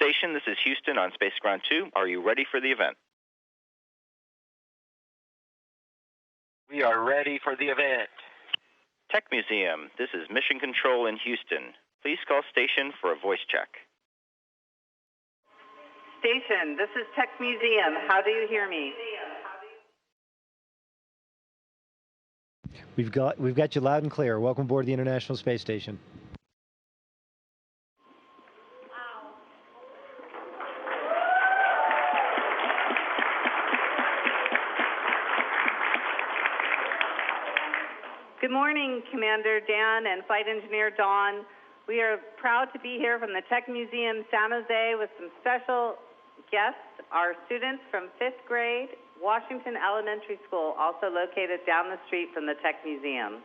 Station, this is Houston on Space Ground 2. Are you ready for the event? We are ready for the event. Tech Museum, this is Mission Control in Houston. Please call station for a voice check. Station, this is Tech Museum. How do you hear me? We've got you loud and clear. Welcome aboard the International Space Station. Good morning, Commander Dan and Flight Engineer Dawn. We are proud to be here from the Tech Museum San Jose with some special guests, our students from 5th grade, Washington Elementary School, also located down the street from the Tech Museum.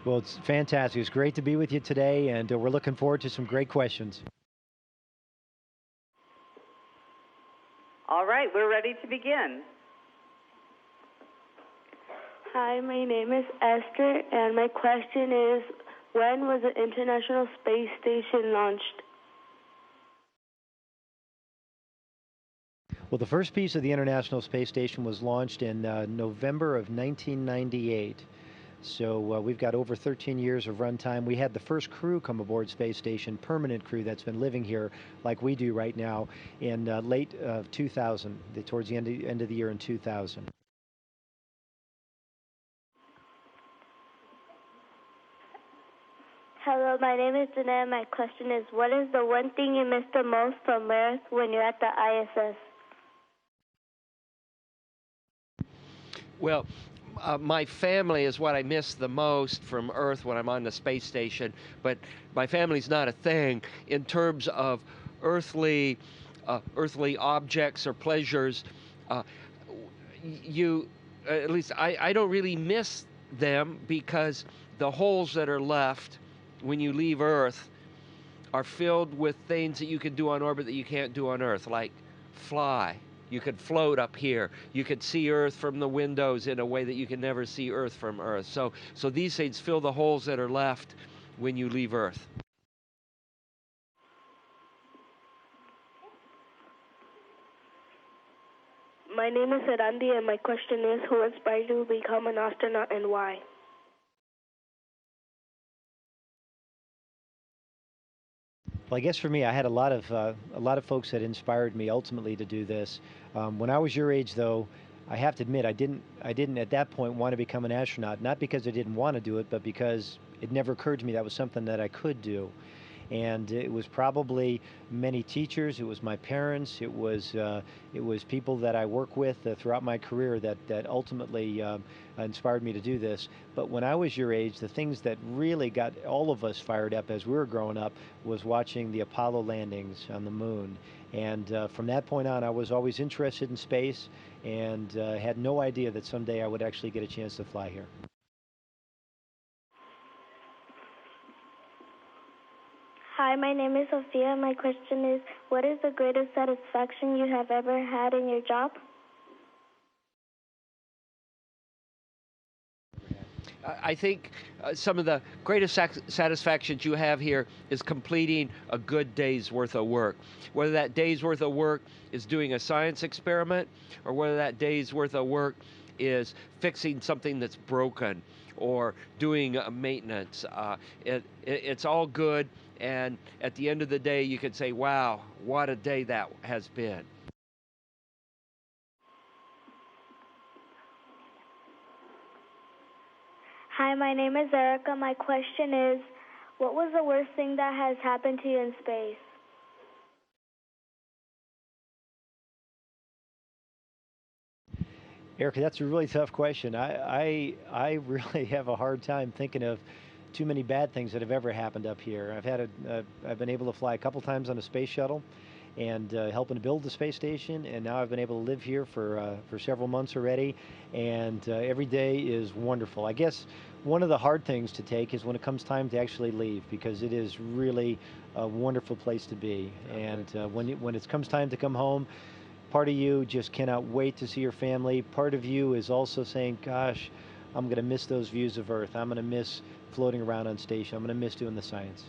Well, it's fantastic. It's great to be with you today, and we're looking forward to some great questions. All right, we're ready to begin. Hi, my name is Esther, and my question is, when was the International Space Station launched? Well, the first piece of the International Space Station was launched in November of 1998. So we've got over 13 years of runtime. We had the first crew come aboard Space Station, permanent crew that's been living here like we do right now, in late 2000, towards the end of the year in 2000. Hello, my name is Dana. My question is, what is the one thing you miss the most from Earth when you're at the ISS? Well, my family is what I miss the most from Earth when I'm on the space station, but my family's not a thing in terms of earthly objects or pleasures. At least I don't really miss them, because the holes that are left when you leave Earth are filled with things that you can do on orbit that you can't do on Earth, like fly. You could float up here. You could see Earth from the windows in a way that you can never see Earth from Earth. So these things fill the holes that are left when you leave Earth. My name is Arandi, and my question is, who inspired you to become an astronaut and why? Well, I guess for me, I had a lot of folks that inspired me ultimately to do this. When I was your age, though, I have to admit I didn't at that point want to become an astronaut. Not because I didn't want to do it, but because it never occurred to me that was something that I could do. And it was probably many teachers, it was my parents, it was people that I work with throughout my career that ultimately inspired me to do this. But when I was your age, the things that really got all of us fired up as we were growing up was watching the Apollo landings on the moon. And from that point on, I was always interested in space, and had no idea that someday I would actually get a chance to fly here. Hi, my name is Sophia. My question is, what is the greatest satisfaction you have ever had in your job? I think some of the greatest satisfactions you have here is completing a good day's worth of work. Whether that day's worth of work is doing a science experiment, or whether that day's worth of work is fixing something that's broken or doing maintenance. It's all good, and at the end of the day you can say, wow, what a day that has been. Hi, my name is Erica. My question is, what was the worst thing that has happened to you in space? Erica, that's a really tough question. I really have a hard time thinking of too many bad things that have ever happened up here. I've been able to fly a couple times on a space shuttle, and helping to build the space station, and now I've been able to live here for several months already, and every day is wonderful. I guess one of the hard things to take is when it comes time to actually leave, because it is really a wonderful place to be. And when it comes time to come home, part of you just cannot wait to see your family. Part of you is also saying, gosh, I'm going to miss those views of Earth. I'm going to miss floating around on station. I'm going to miss doing the science.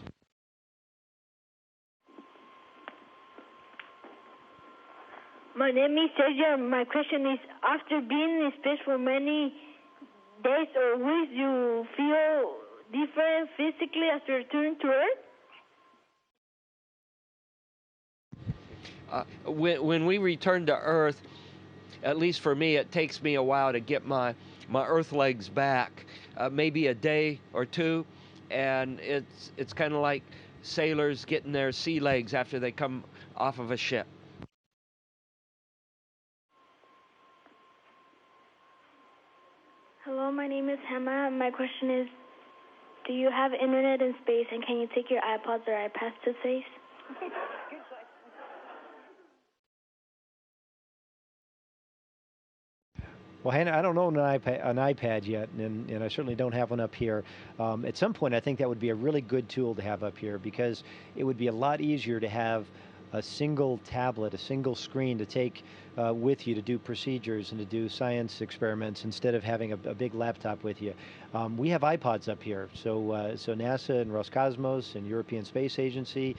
My name is Sergio. My question is, after being in space for many days or weeks, you feel different physically after returning to Earth? When we return to Earth, at least for me, it takes me a while to get my Earth legs back, maybe a day or two, and it's kind of like sailors getting their sea legs after they come off of a ship. Hello, my name is Hema. My question is, do you have internet in space, and can you take your iPods or iPads to space? Well, Hannah, I don't own an iPad yet, and I certainly don't have one up here. At some point, I think that would be a really good tool to have up here because it would be a lot easier to have a single tablet, a single screen to take with you to do procedures and to do science experiments instead of having a big laptop with you. We have iPods up here, so NASA and Roscosmos and European Space Agency,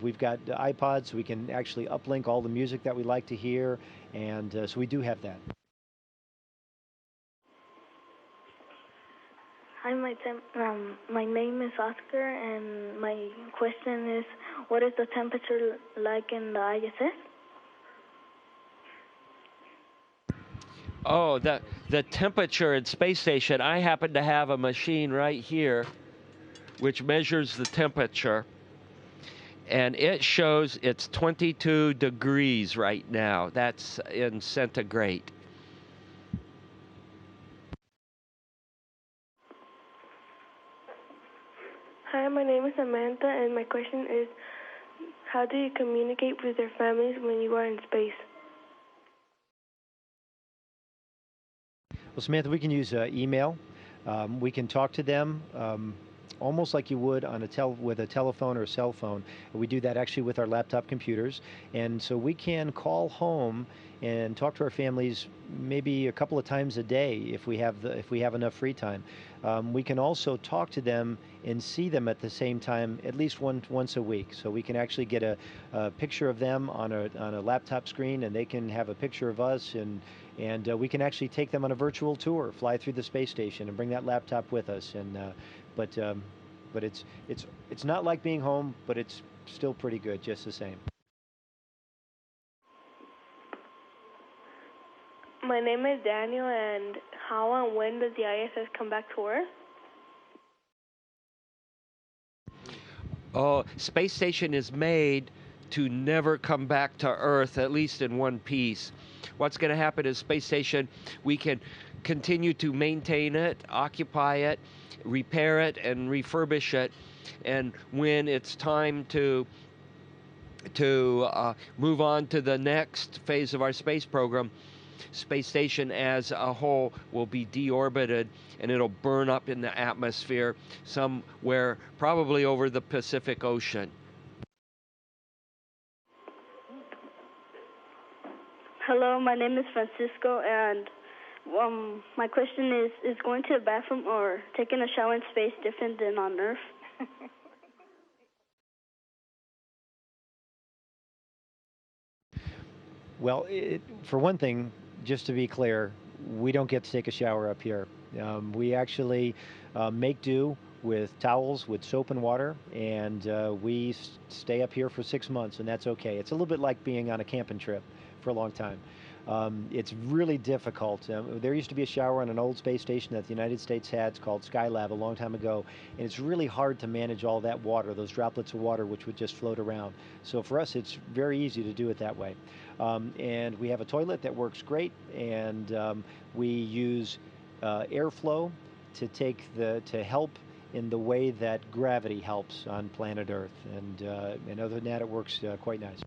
we've got iPods, so we can actually uplink all the music that we like to hear, and so we do have that. Hi, my name is Oscar, and my question is, what is the temperature like in the ISS? Oh, the temperature in space station, I happen to have a machine right here which measures the temperature, and it shows it's 22 degrees right now. That's in centigrade. Hi, my name is Samantha, and my question is, how do you communicate with your families when you are in space? Well, Samantha, we can use email. We can talk to them almost like you would on with a telephone or a cell phone. We do that actually with our laptop computers, and so we can call home and talk to our families maybe a couple of times a day if we have enough free time. We can also talk to them and see them at the same time at least once a week. So we can actually get a picture of them on a laptop screen, and they can have a picture of us, and we can actually take them on a virtual tour, fly through the space station, and bring that laptop with us. But it's not like being home, but it's still pretty good just the same. My name is Daniel, and how and when does the ISS come back to Earth? Oh, space station is made to never come back to Earth, at least in one piece. What's going to happen is space station, we can continue to maintain it, occupy it, repair it, and refurbish it. And when it's time to move on to the next phase of our space program, space station as a whole will be deorbited, and it'll burn up in the atmosphere somewhere probably over the Pacific Ocean. Hello, my name is Francisco, and my question is going to the bathroom or taking a shower in space different than on Earth? Well, for one thing, just to be clear, we don't get to take a shower up here. We actually make do with towels, with soap and water, and we stay up here for 6 months, and that's okay. It's a little bit like being on a camping trip for a long time. It's really difficult. There used to be a shower on an old space station that the United States had. It's called Skylab a long time ago, and it's really hard to manage all that water, those droplets of water which would just float around. So for us, it's very easy to do it that way. And we have a toilet that works great, and we use airflow to help in the way that gravity helps on planet Earth. And other than that, it works quite nice.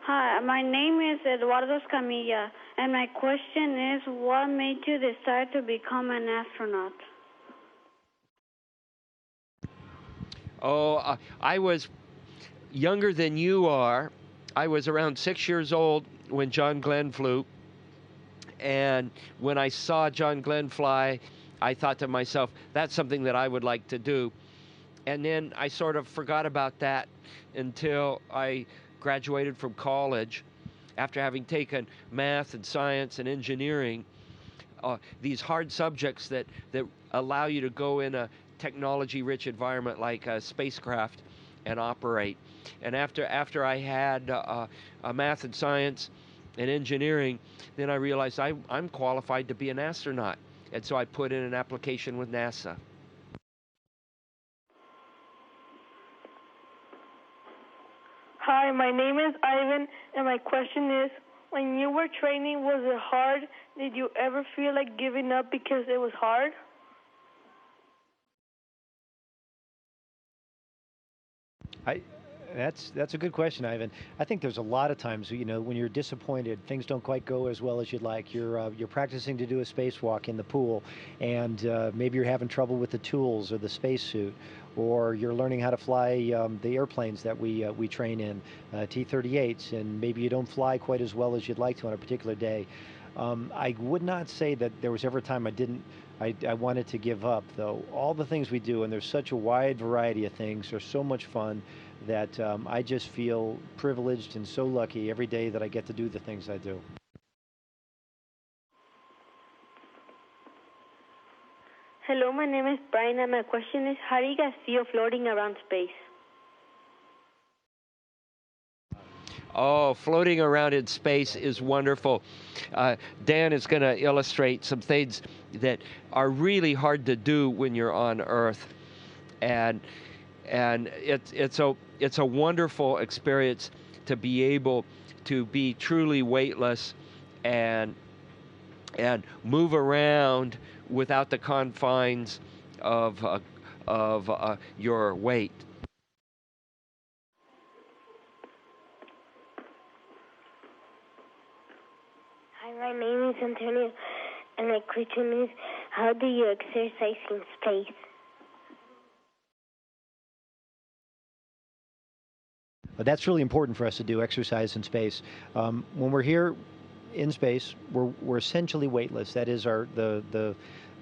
Hi, my name is Eduardo Escamilla, and my question is, what made you decide to become an astronaut? Oh, I was younger than you are. I was around 6 years old when John Glenn flew. And when I saw John Glenn fly, I thought to myself, that's something that I would like to do. And then I sort of forgot about that until I graduated from college after having taken math and science and engineering, these hard subjects that allow you to go in a technology-rich environment like a spacecraft and operate. And after I had math and science and engineering, then I realized I'm qualified to be an astronaut. And so I put in an application with NASA. Hi, my name is Ivan, and my question is, when you were training, was it hard? Did you ever feel like giving up because it was hard? That's a good question, Ivan. I think there's a lot of times, when you're disappointed, things don't quite go as well as you'd like. You're practicing to do a spacewalk in the pool, and maybe you're having trouble with the tools or the spacesuit, or you're learning how to fly the airplanes that we train in, T-38s, and maybe you don't fly quite as well as you'd like to on a particular day. I would not say that there was ever a time I wanted to give up, though. All the things we do, and there's such a wide variety of things, are so much fun that I just feel privileged and so lucky every day that I get to do the things I do. Hello, my name is Brian, and my question is, how do you guys feel floating around space? Oh, floating around in space is wonderful. Dan is going to illustrate some things that are really hard to do when you're on Earth, and it's a wonderful experience to be able to be truly weightless and move around without the confines of your weight. Hi, my name is Antonio, and my question is, how do you exercise in space? That's really important for us to do, exercise in space. When we're here in space, we're essentially weightless. That is, the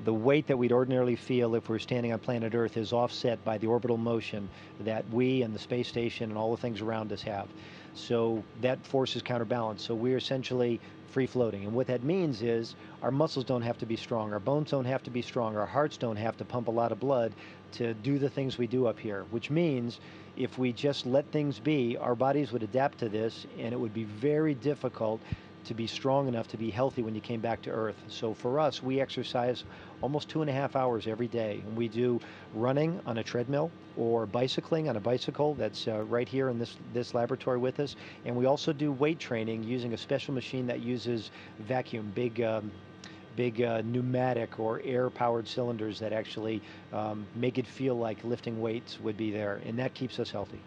weight that we'd ordinarily feel if we're standing on planet Earth is offset by the orbital motion that we and the space station and all the things around us have. So that force is counterbalanced. So we're essentially free floating. And what that means is our muscles don't have to be strong, our bones don't have to be strong, our hearts don't have to pump a lot of blood to do the things we do up here, which means if we just let things be, our bodies would adapt to this, and it would be very difficult to be strong enough to be healthy when you came back to Earth. So for us, we exercise almost 2.5 hours every day, and we do running on a treadmill or bicycling on a bicycle that's right here in this laboratory with us, and we also do weight training using a special machine that uses vacuum, big pneumatic or air-powered cylinders that actually make it feel like lifting weights would be there, and that keeps us healthy.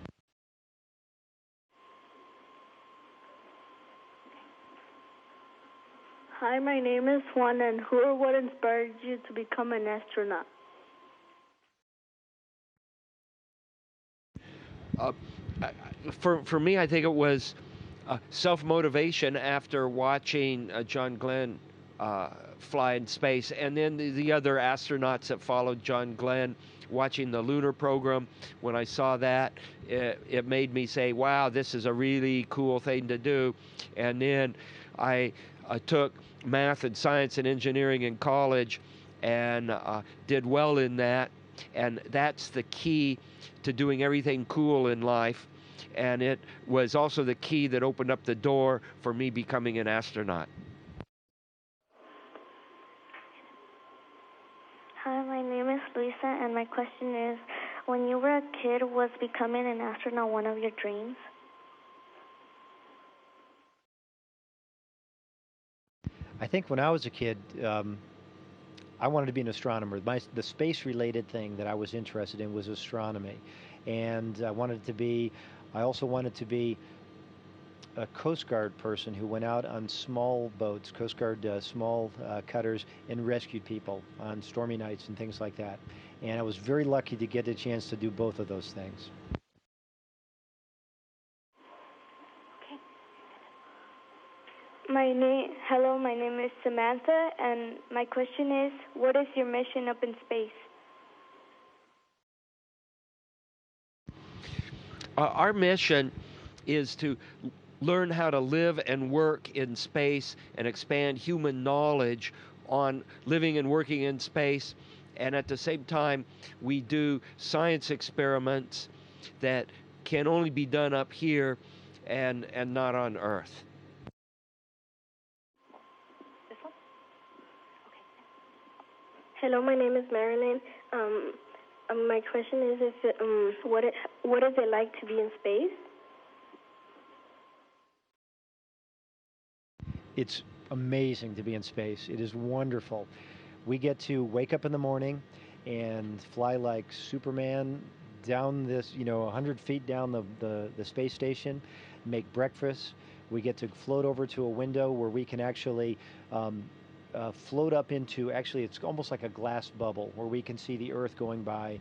Hi, my name is Juan, and who or what inspired you to become an astronaut? For me, I think it was self-motivation after watching John Glenn fly in space, and then the other astronauts that followed John Glenn, watching the lunar program. When I saw that, it made me say, wow, this is a really cool thing to do. And then I took math and science and engineering in college and did well in that. And that's the key to doing everything cool in life. And it was also the key that opened up the door for me becoming an astronaut. Hi, my name is Lisa, and my question is, when you were a kid, was becoming an astronaut one of your dreams? I think when I was a kid, I wanted to be an astronomer. The space-related thing that I was interested in was astronomy, and I also wanted to be a Coast Guard person who went out on small boats, Coast Guard small cutters, and rescued people on stormy nights and things like that. And I was very lucky to get a chance to do both of those things. Hello, my name is Samantha, and my question is, what is your mission up in space? Our mission is to learn how to live and work in space and expand human knowledge on living and working in space. And at the same time, we do science experiments that can only be done up here and not on Earth. Hello, my name is Marilyn. My question is what is it like to be in space? It's amazing to be in space. It is wonderful. We get to wake up in the morning and fly like Superman down this, 100 feet down the space station, make breakfast. We get to float over to a window where we can actually float up into, actually it's almost like a glass bubble where we can see the Earth going by,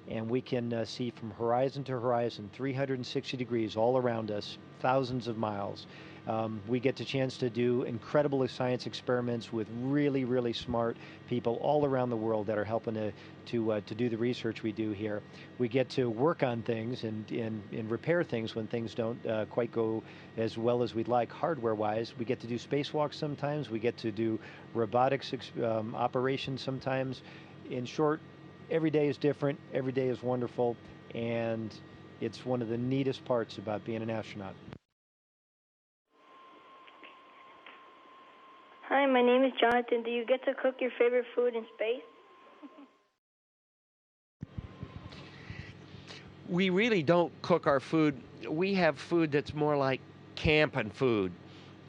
and we can see from horizon to horizon 360 degrees all around us, thousands of miles. We get the chance to do incredible science experiments with really, really smart people all around the world that are helping to do the research we do here. We get to work on things and repair things when things don't quite go as well as we'd like hardware-wise. We get to do spacewalks sometimes. We get to do robotics operations sometimes. In short, every day is different. Every day is wonderful. And it's one of the neatest parts about being an astronaut. Hi, my name is Jonathan. Do you get to cook your favorite food in space? We really don't cook our food. We have food that's more like camping food.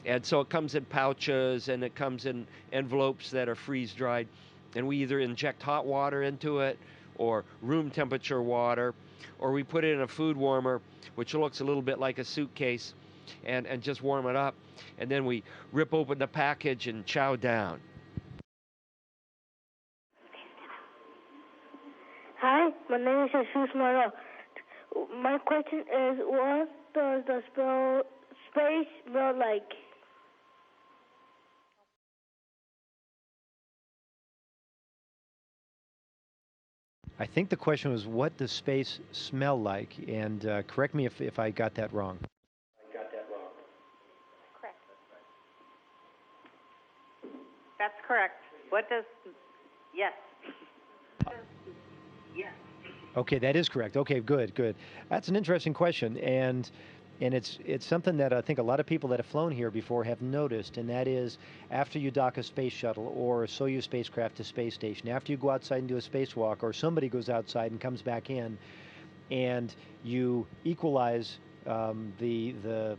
And so it comes in pouches and it comes in envelopes that are freeze-dried. And we either inject hot water into it or room temperature water, or we put it in a food warmer, which looks a little bit like a suitcase, and just warm it up. And then we rip open the package and chow down. Hi, my name is Jesus Moro. My question is, what does the space smell like? I think the question was, what does space smell like? And correct me if I got that wrong. Correct. That's correct. What does, yes. Yes. Okay, that is correct. Okay, good. That's an interesting question, and it's something that I think a lot of people that have flown here before have noticed, and that is after you dock a space shuttle or a Soyuz spacecraft to space station, after you go outside and do a spacewalk, or somebody goes outside and comes back in, and you equalize the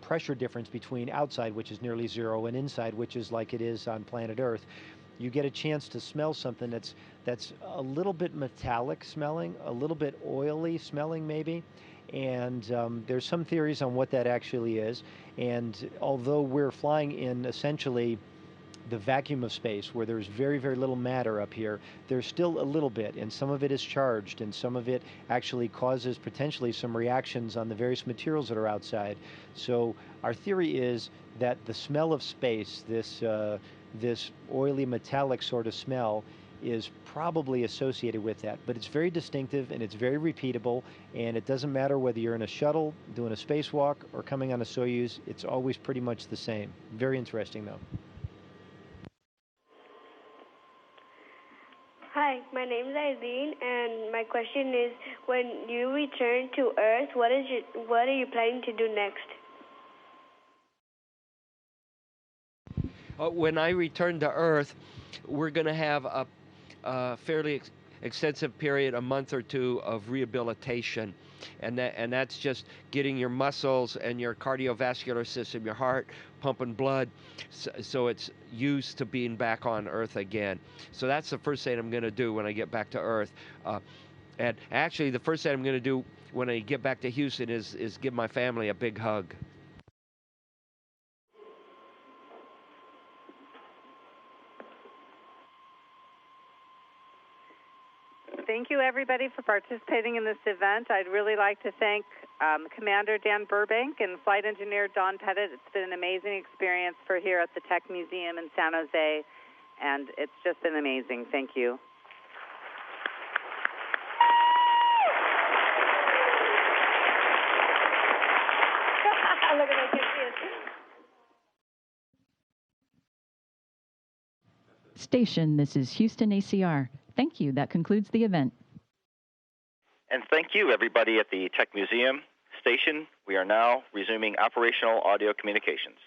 pressure difference between outside, which is nearly zero, and inside, which is like it is on planet Earth. You get a chance to smell something that's a little bit metallic smelling, a little bit oily smelling maybe, and there's some theories on what that actually is. And although we're flying in essentially the vacuum of space, where there's very, very little matter up here, there's still a little bit, and some of it is charged, and some of it actually causes potentially some reactions on the various materials that are outside. So our theory is that the smell of space, this oily metallic sort of smell, is probably associated with that. But it's very distinctive and it's very repeatable, and it doesn't matter whether you're in a shuttle, doing a spacewalk, or coming on a Soyuz, it's always pretty much the same. Very interesting though. Hi, my name is Eileen, and my question is, when you return to Earth, what are you planning to do next? When I return to Earth, we're going to have a fairly extensive period, a month or two of rehabilitation, and that's just getting your muscles and your cardiovascular system, your heart pumping blood, so it's used to being back on Earth again. So that's the first thing I'm going to do when I get back to Earth. And actually, the first thing I'm going to do when I get back to Houston is give my family a big hug. Thank you, everybody, for participating in this event. I'd really like to thank Commander Dan Burbank and Flight Engineer Don Pettit. It's been an amazing experience for here at the Tech Museum in San Jose, and it's just been amazing. Thank you. lo que me quiere decir. Station, this is Houston ACR. Thank you. That concludes the event. And thank you, everybody at the Tech Museum. Station, we are now resuming operational audio communications.